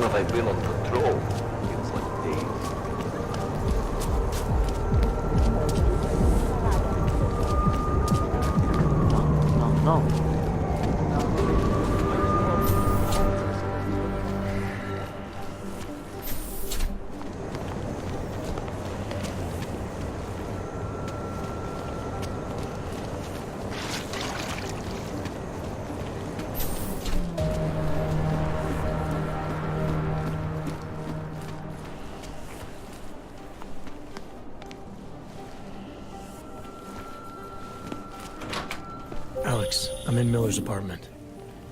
long have I been on patrol? Feels like days. No. Alex, I'm in Miller's apartment.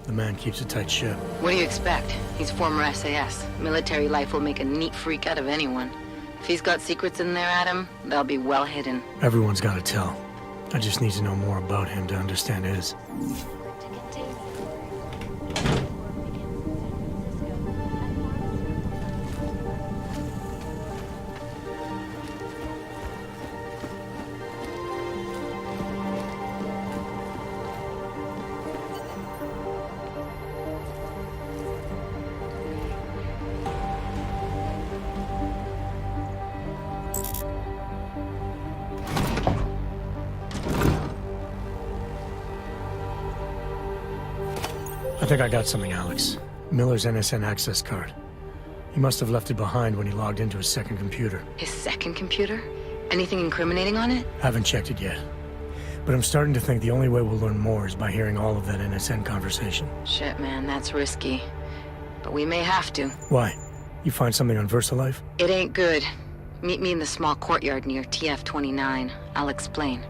The man keeps a tight ship. What do you expect? He's former SAS. Military life will make a neat freak out of anyone. If he's got secrets in there, Adam, they'll be well hidden. Everyone's got to tell. I just need to know more about him to understand his. I think I got something, Alex. Miller's NSN access card. He must have left it behind when he logged into his second computer. His second computer? Anything incriminating on it? Haven't checked it yet. But I'm starting to think the only way we'll learn more is by hearing all of that NSN conversation. Shit, man, that's risky. But we may have to. Why? You find something on VersaLife? It ain't good. Meet me in the small courtyard near TF-29. I'll explain.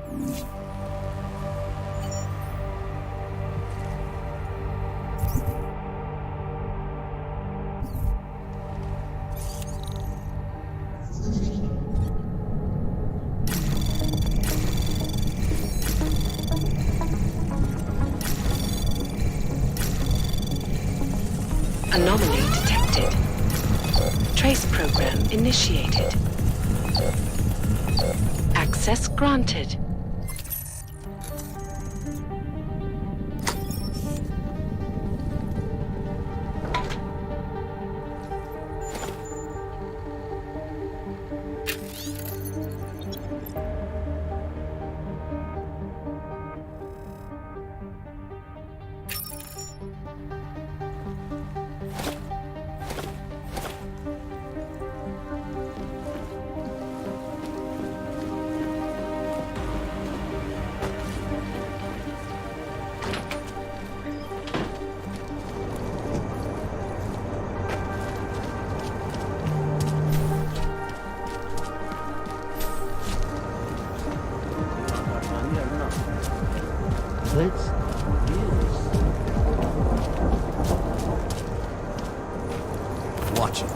Anomaly detected. Trace program initiated. Access granted. Let's Watch it.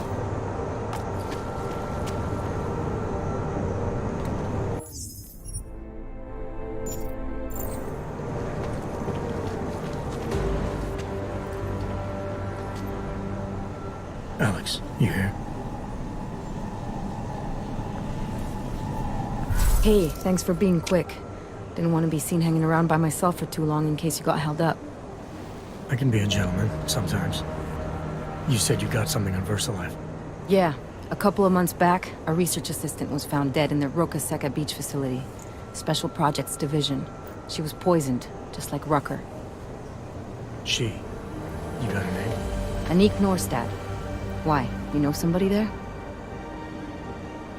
Alex, you here? Hey, thanks for being quick. Didn't want to be seen hanging around by myself for too long in case you got held up. I can be a gentleman, sometimes. You said you got something on VersaLife. Yeah, a couple of months back, a research assistant was found dead in the Roca Seca beach facility. Special Projects Division. She was poisoned, just like Rucker. She. You got her name? Anik Norstad. Why? You know somebody there?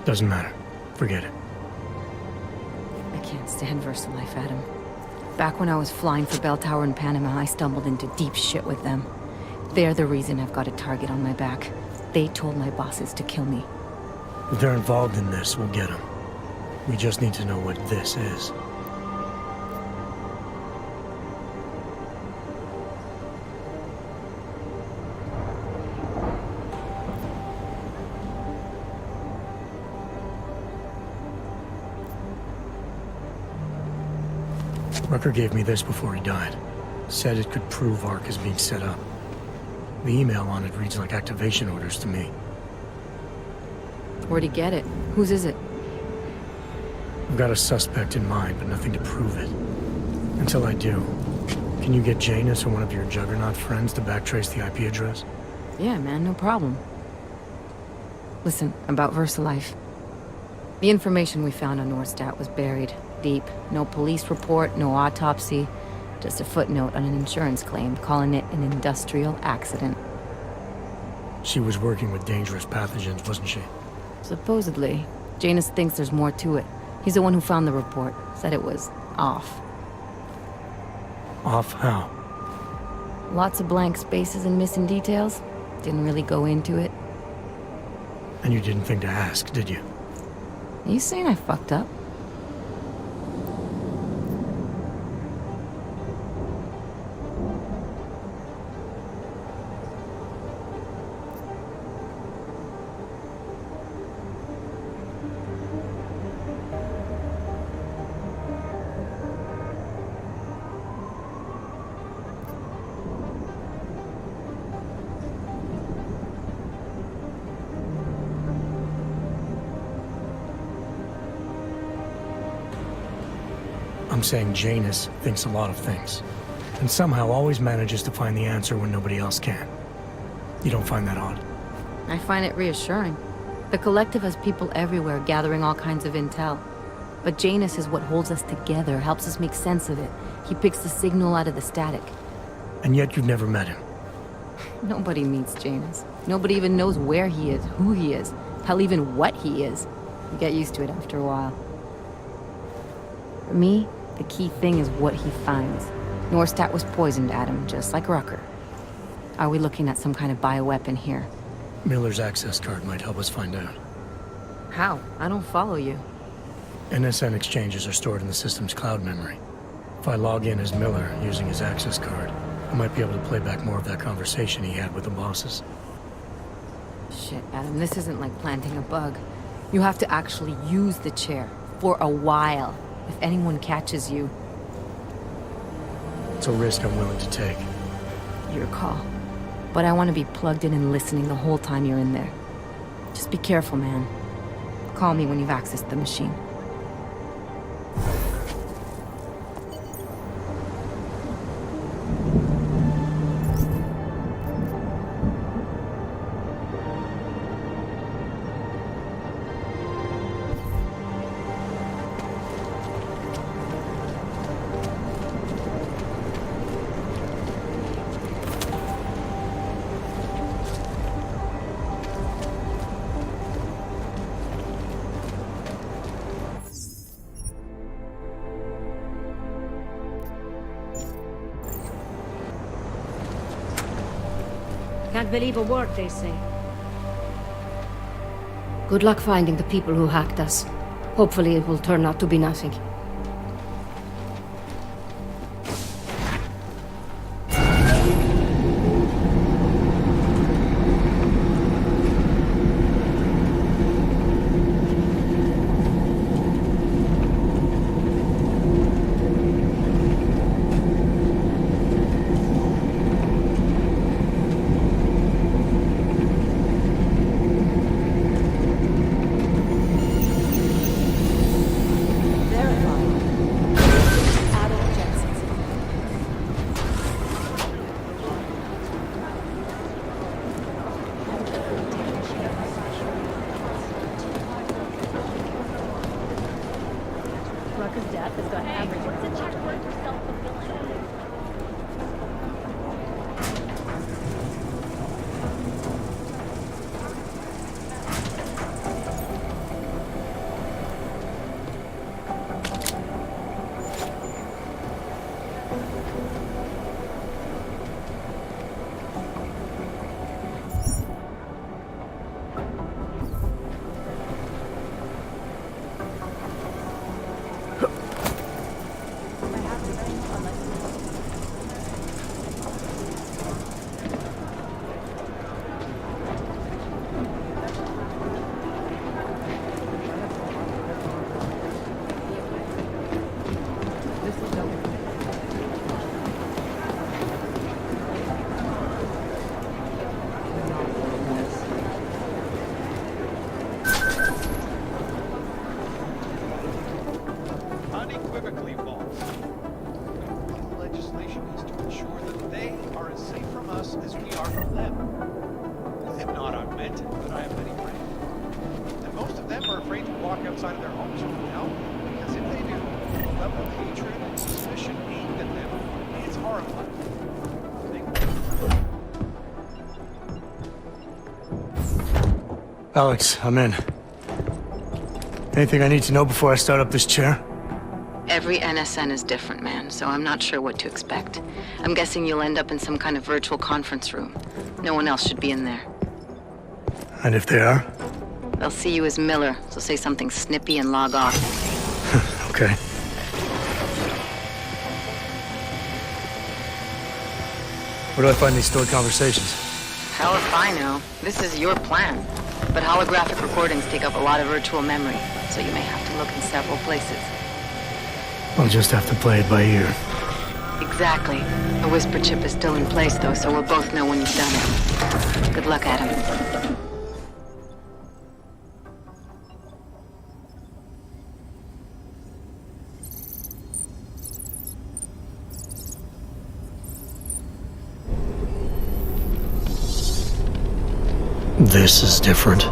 Doesn't matter. Forget it. I can't stand VersaLife, Adam. Back when I was flying for Bell Tower in Panama, I stumbled into deep shit with them. They're the reason I've got a target on my back. They told my bosses to kill me. If they're involved in this, we'll get them. We just need to know what this is. Rucker gave me this before he died. Said it could prove ARC is being set up. The email on it reads like activation orders to me. Where'd he get it? Whose is it? I've got a suspect in mind, but nothing to prove it. Until I do, can you get Janus or one of your Juggernaut friends to backtrace the IP address? Yeah, man, no problem. Listen, about VersaLife. The information we found on Norstat was buried deep. No police report, no autopsy. Just a footnote on an insurance claim calling it an industrial accident. She was working with dangerous pathogens, wasn't she? Supposedly. Janus thinks there's more to it. He's the one who found the report. Said it was off. Off how? Lots of blank spaces and missing details. Didn't really go into it. And you didn't think to ask, did you? You saying I fucked up? I'm saying Janus thinks a lot of things, and somehow always manages to find the answer when nobody else can. You don't find that odd? I find it reassuring. The Collective has people everywhere gathering all kinds of intel. But Janus is what holds us together, helps us make sense of it. He picks the signal out of the static. And yet you've never met him. Nobody meets Janus. Nobody even knows where he is, who he is, hell, even what he is. You get used to it after a while. For me, the key thing is what he finds. Norstat was poisoned, Adam, just like Rucker. Are we looking at some kind of bioweapon here? Miller's access card might help us find out. How? I don't follow you. NSN exchanges are stored in the system's cloud memory. If I log in as Miller using his access card, I might be able to play back more of that conversation he had with the bosses. Shit, Adam, this isn't like planting a bug. You have to actually use the chair. For a while. If anyone catches you. It's a risk I'm willing to take. Your call. But I want to be plugged in and listening the whole time you're in there. Just be careful, man. Call me when you've accessed the machine. Can't believe a word they say. Good luck finding the people who hacked us. Hopefully it will turn out to be nothing. Rucker's death has got average. What's the check worth for self-fulfilling? Unequivocally false. The legislation is to ensure that they are as safe from us as we are from them. outside of their homes from now? Because if they do, the level of hatred and suspicion aimed at them, it's horrifying. Alex, I'm in. Anything I need to know before I start up this chair? Every NSN is different, man, so I'm not sure what to expect. I'm guessing you'll end up in some kind of virtual conference room. No one else should be in there. And if they are? They'll see you as Miller, so say something snippy and log off. Okay. Where do I find these stored conversations? Hell if I know. This is your plan. But holographic recordings take up a lot of virtual memory, so you may have to look in several places. I'll just have to play it by ear. Exactly. The whisper chip is still in place, though, so we'll both know when you've done it. Good luck, Adam. This is different.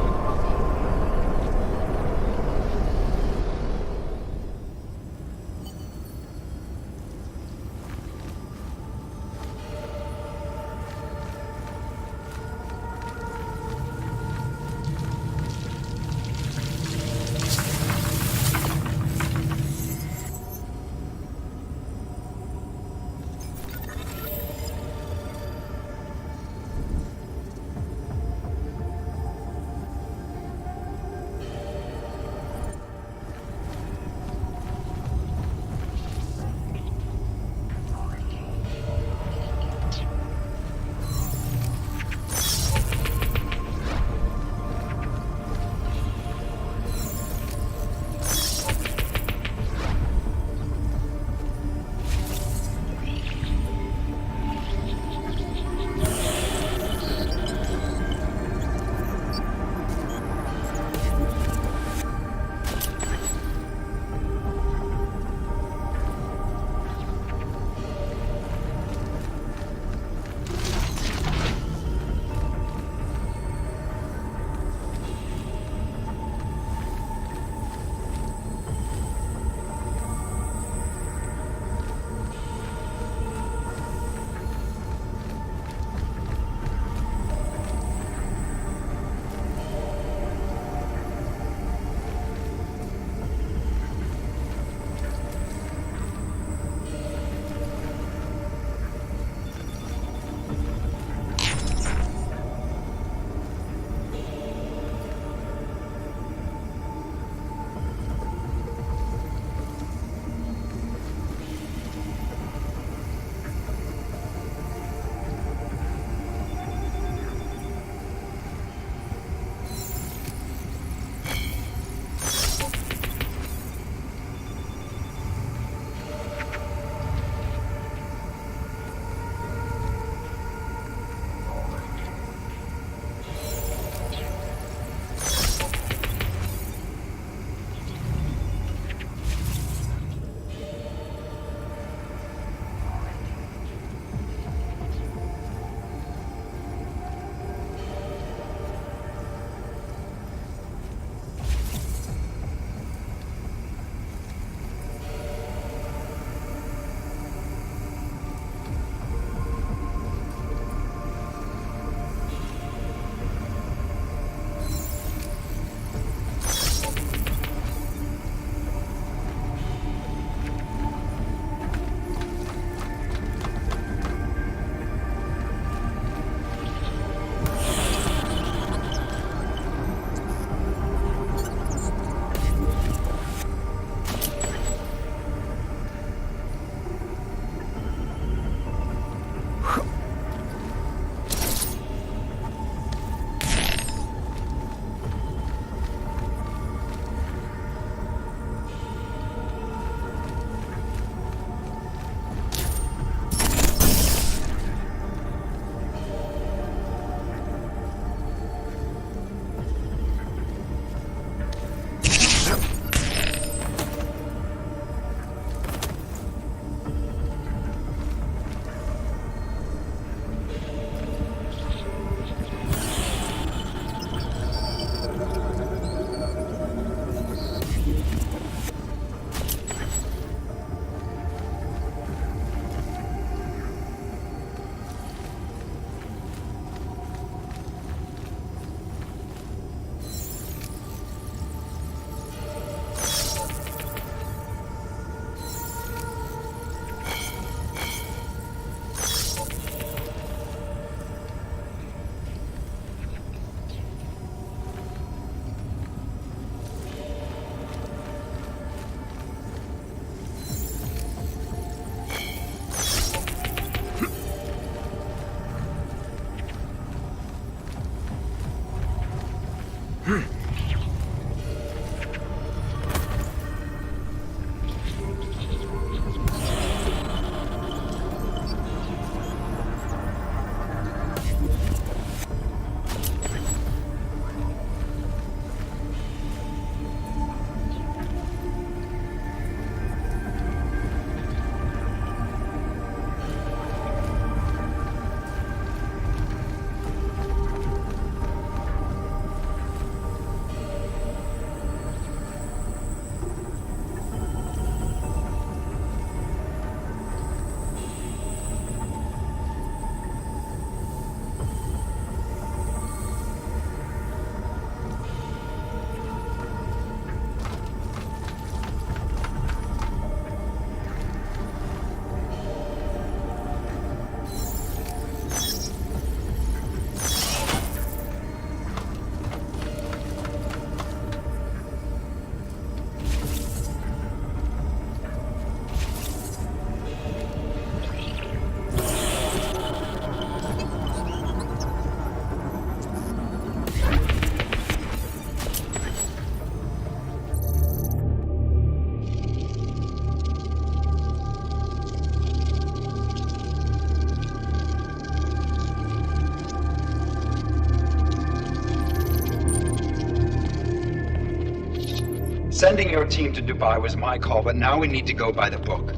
Sending your team to Dubai was my call, but now we need to go by the book.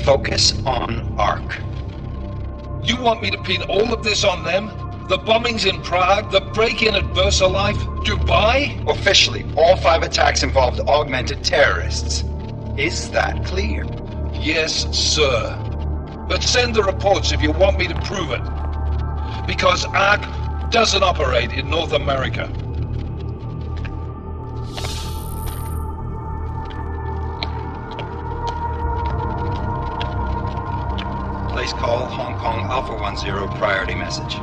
Focus on ARC. You want me to pin all of this on them? The bombings in Prague, the break-in at VersaLife, Dubai? Officially, all 5 attacks involved augmented terrorists. Is that clear? Yes, sir. But send the reports if you want me to prove it. Because ARC doesn't operate in North America. Place call Hong Kong Alpha 10 priority message.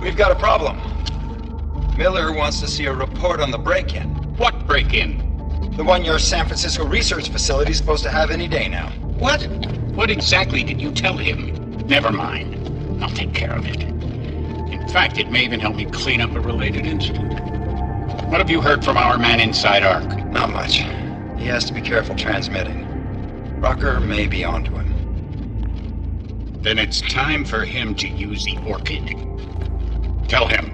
We've got a problem. Miller wants to see a report on the break-in. What break-in? The one your San Francisco research facility is supposed to have any day now. What? What exactly did you tell him? Never mind. I'll take care of it. In fact, it may even help me clean up a related incident. What have you heard from our man inside ARC? Not much. He has to be careful transmitting. Rucker may be onto him. Then it's time for him to use the Orchid. Tell him.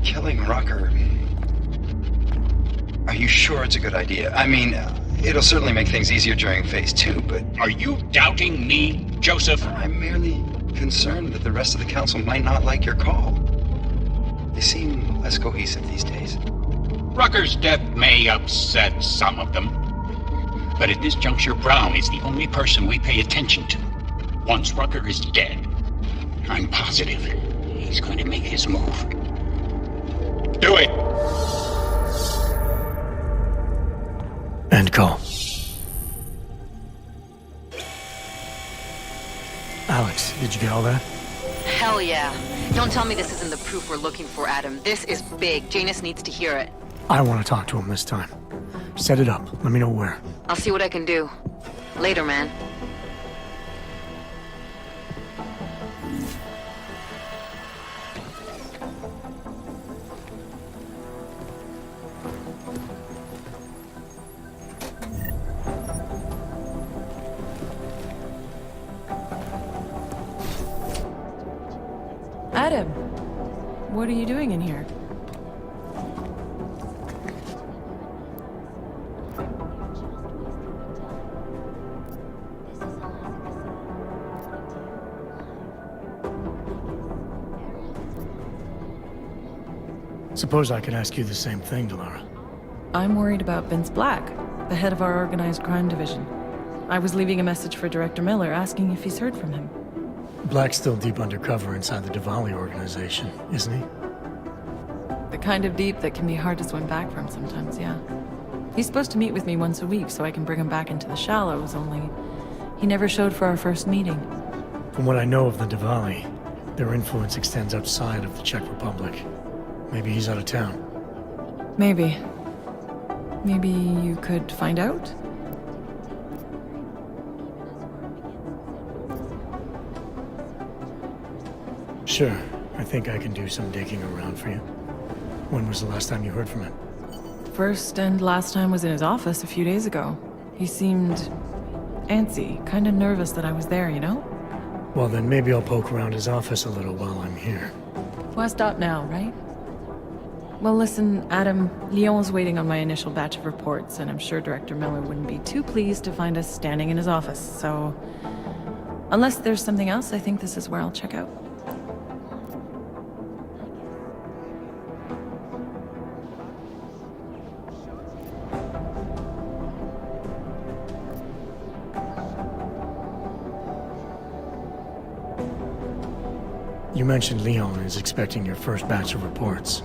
Killing Rucker. Are you sure it's a good idea? I mean, it'll certainly make things easier during Phase 2, but... Are you doubting me, Joseph? I'm merely concerned that the rest of the council might not like your call. They seem less cohesive these days. Rucker's death may upset some of them. But at this juncture, Brown is the only person we pay attention to. Once Rucker is dead, I'm positive he's going to make his move. Do it! End call. Alex, did you get all that? Hell yeah. Don't tell me this isn't the proof we're looking for, Adam. This is big. Janus needs to hear it. I want to talk to him this time. Set it up. Let me know where. I'll see what I can do. Later, man. Adam, what are you doing in here? Suppose I could ask you the same thing, Delara. I'm worried about Vince Black, the head of our organized crime division. I was leaving a message for Director Miller asking if he's heard from him. Black's still deep undercover inside the Diwali organization, isn't he? The kind of deep that can be hard to swim back from sometimes, yeah. He's supposed to meet with me once a week so I can bring him back into the shallows, only he never showed for our first meeting. From what I know of the Diwali, their influence extends outside of the Czech Republic. Maybe he's out of town. Maybe. Maybe you could find out? Sure. I think I can do some digging around for you. When was the last time you heard from him? First and last time was in his office a few days ago. He seemed antsy, kind of nervous that I was there, you know? Well, then maybe I'll poke around his office a little while I'm here. Why stop now, right? Well, listen, Adam, Lyon's waiting on my initial batch of reports, and I'm sure Director Miller wouldn't be too pleased to find us standing in his office, so... Unless there's something else, I think this is where I'll check out. You mentioned Leon is expecting your first batch of reports.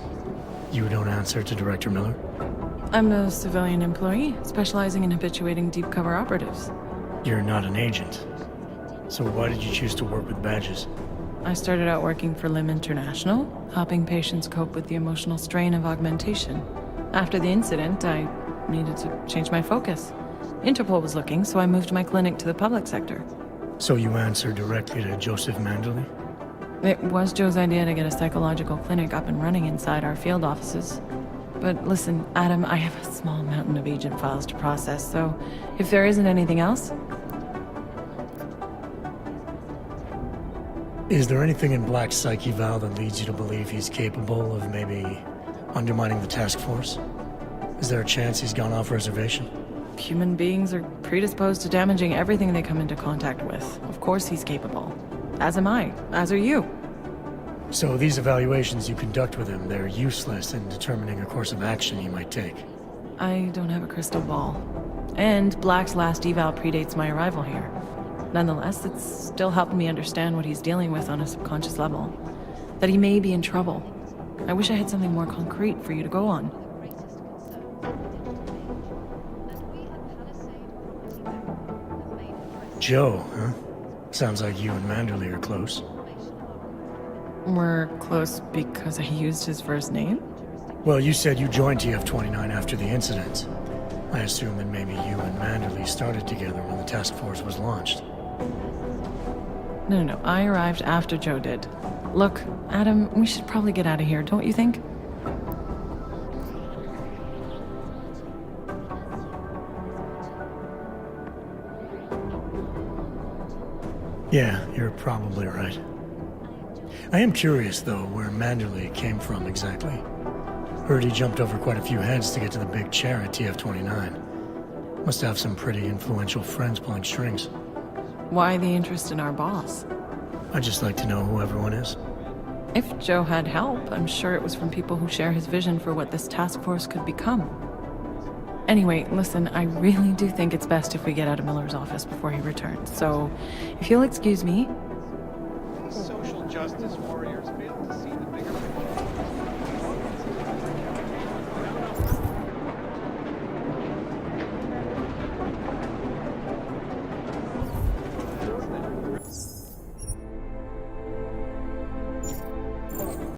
You don't answer to Director Miller? I'm a civilian employee, specializing in habituating deep cover operatives. You're not an agent. So why did you choose to work with badges? I started out working for LIM International, helping patients cope with the emotional strain of augmentation. After the incident, I needed to change my focus. Interpol was looking, so I moved my clinic to the public sector. So you answer directly to Joseph Manderley? It was Joe's idea to get a psychological clinic up and running inside our field offices. But listen, Adam, I have a small mountain of agent files to process, so if there isn't anything else... Is there anything in Black's psyche, Val, that leads you to believe he's capable of maybe undermining the task force? Is there a chance he's gone off reservation? Human beings are predisposed to damaging everything they come into contact with. Of course he's capable. As am I. As are you. So these evaluations you conduct with him, they're useless in determining a course of action he might take. I don't have a crystal ball. And Black's last eval predates my arrival here. Nonetheless, it's still helped me understand what he's dealing with on a subconscious level. That he may be in trouble. I wish I had something more concrete for you to go on. Joe, huh? Sounds like you and Manderley are close. We're close because I used his first name? Well, you said you joined TF-29 after the incident. I assume that maybe you and Manderley started together when the task force was launched. No. I arrived after Joe did. Look, Adam, we should probably get out of here, don't you think? Yeah, you're probably right. I am curious, though, where Manderley came from exactly. Heard he jumped over quite a few heads to get to the big chair at TF-29. Must have some pretty influential friends pulling strings. Why the interest in our boss? I'd just like to know who everyone is. If Joe had help, I'm sure it was from people who share his vision for what this task force could become. Anyway, listen, I really do think it's best if we get out of Miller's office before he returns, so if you'll excuse me... Social justice warriors